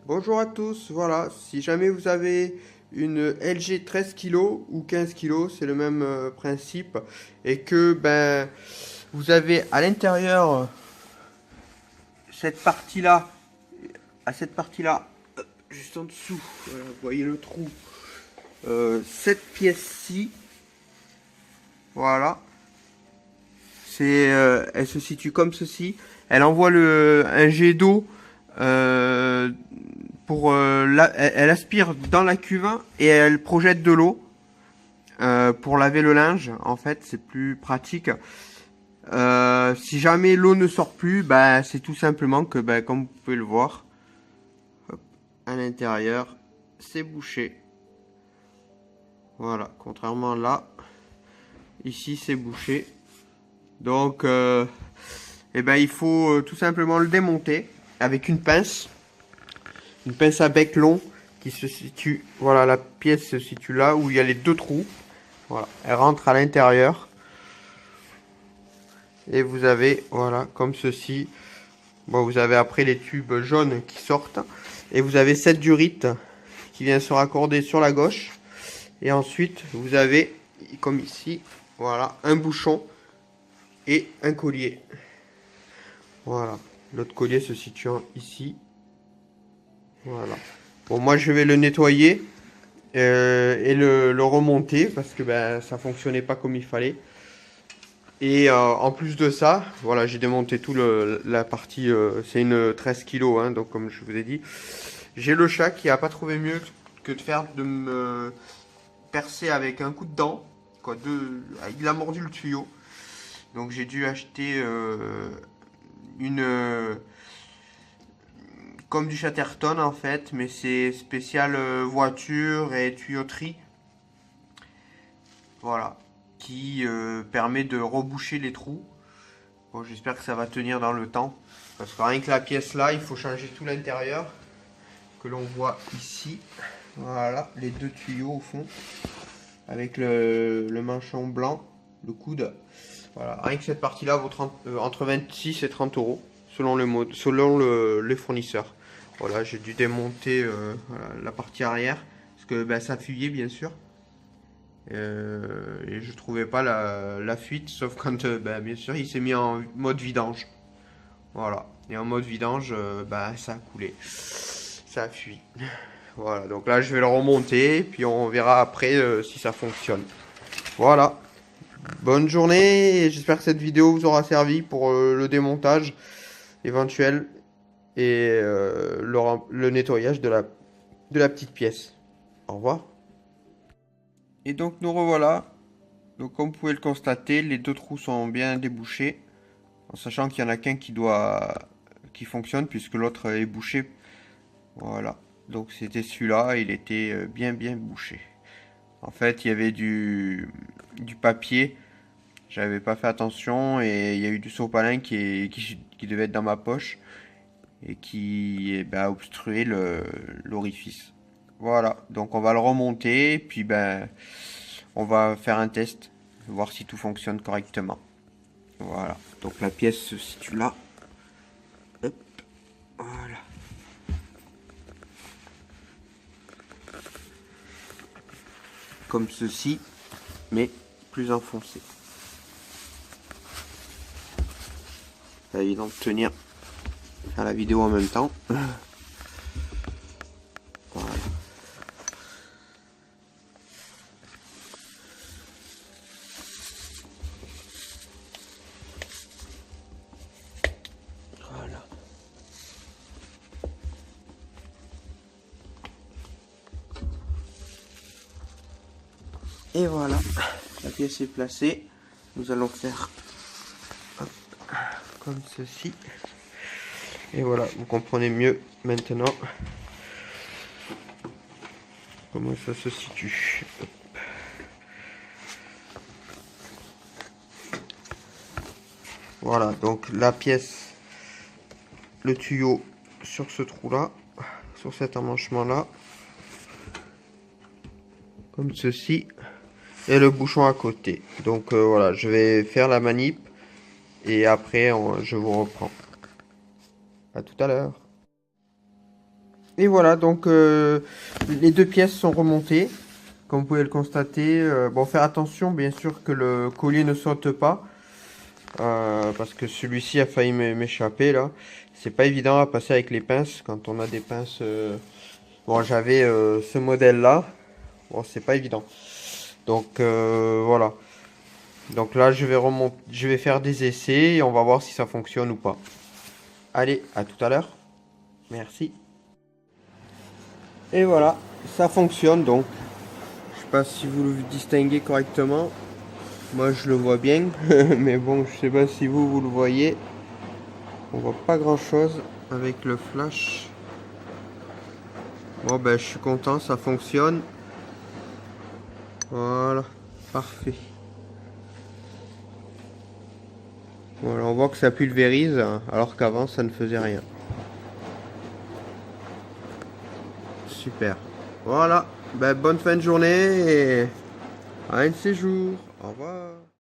Bonjour à tous, voilà, si jamais vous avez une LG 13 kg ou 15 kg, c'est le même principe, et que ben vous avez à l'intérieur cette partie-là, à cette partie-là, juste en dessous, voilà, vous voyez le trou, cette pièce-ci, voilà, elle se situe comme ceci, elle envoie un jet d'eau euh, elle aspire dans la cuve et elle projette de l'eau pour laver le linge. En fait, c'est plus pratique. Si jamais l'eau ne sort plus, bah, c'est tout simplement que, bah, comme vous pouvez le voir, hop, à l'intérieur, c'est bouché. Voilà, contrairement là, ici c'est bouché. Donc, eh ben, il faut tout simplement le démonter avec une pince à bec long qui se situe, voilà, la pièce se situe là où il y a les deux trous. Voilà, elle rentre à l'intérieur. Et vous avez, voilà, comme ceci. Bon, vous avez après les tubes jaunes qui sortent. Et vous avez cette durite qui vient se raccorder sur la gauche. Et ensuite, vous avez, comme ici, voilà, un bouchon et un collier. Voilà. L'autre collier se situant ici. Voilà. Bon, moi, je vais le nettoyer et le remonter parce que ben, ça fonctionnait pas comme il fallait. Et en plus de ça, voilà, j'ai démonté tout la partie, c'est une 13 kilos, hein, donc comme je vous ai dit. J'ai le chat qui a pas trouvé mieux que de me percer avec un coup de dent. Quoi, il a mordu le tuyau. Donc j'ai dû acheter une... comme du Chatterton en fait, mais c'est spécial voiture et tuyauterie. Voilà. Qui permet de reboucher les trous. Bon, j'espère que ça va tenir dans le temps. Parce que rien que la pièce là, il faut changer tout l'intérieur. Que l'on voit ici. Voilà, les deux tuyaux au fond. Avec le manchon blanc, le coude. Voilà, rien que cette partie-là vaut entre 26 et 30 euros. Selon les fournisseurs. Voilà, j'ai dû démonter voilà, la partie arrière. Parce que ben, ça fuyait bien sûr. Et je trouvais pas la fuite. Sauf quand ben, bien sûr il s'est mis en mode vidange. Voilà. Et en mode vidange, bah, ça a coulé. Ça a fui. Voilà. Donc là, je vais le remonter. Puis on verra après si ça fonctionne. Voilà. Bonne journée. J'espère que cette vidéo vous aura servi pour le démontage éventuel et le nettoyage de la petite pièce. Au revoir. Et donc nous revoilà. Donc comme vous pouvez le constater, les deux trous sont bien débouchés. En sachant qu'il y en a qu'un qui fonctionne puisque l'autre est bouché. Voilà. Donc c'était celui-là, il était bien bouché. En fait, il y avait du papier. J'avais pas fait attention et il y a eu du sopalin qui devait être dans ma poche et qui a obstrué l'orifice. Voilà. Donc on va le remonter puis ben on va faire un test, voir si tout fonctionne correctement. Voilà. Donc la pièce se situe là. Hop. Voilà. Comme ceci, mais plus enfoncé. C'est évident de tenir, faire la vidéo en même temps. Voilà. Voilà. Et voilà, la pièce est placée. Nous allons faire hop, comme ceci. Et voilà, vous comprenez mieux maintenant comment ça se situe. Hop. Voilà, donc la pièce, le tuyau sur ce trou là, sur cet emmanchement là, comme ceci, et le bouchon à côté. Donc voilà, je vais faire la manip et après je vous reprends. À tout à l'heure. Et voilà, donc les deux pièces sont remontées, comme vous pouvez le constater. Bon, faire attention, bien sûr, que le collier ne saute pas, parce que celui-ci a failli m'échapper là. C'est pas évident à passer avec les pinces quand on a des pinces. Bon, j'avais ce modèle-là. Bon, c'est pas évident. Donc voilà. Donc là, je vais faire des essais et on va voir si ça fonctionne ou pas. Allez, à tout à l'heure. Merci. Et voilà, ça fonctionne donc. Je sais pas si vous le distinguez correctement. Moi, je le vois bien, mais bon, je sais pas si vous le voyez. On voit pas grand-chose avec le flash. Bon, ben, je suis content, ça fonctionne. Voilà, parfait. Voilà, on voit que ça pulvérise, alors qu'avant, ça ne faisait rien. Super. Voilà, ben, bonne fin de journée et à un de ces jours. Au revoir.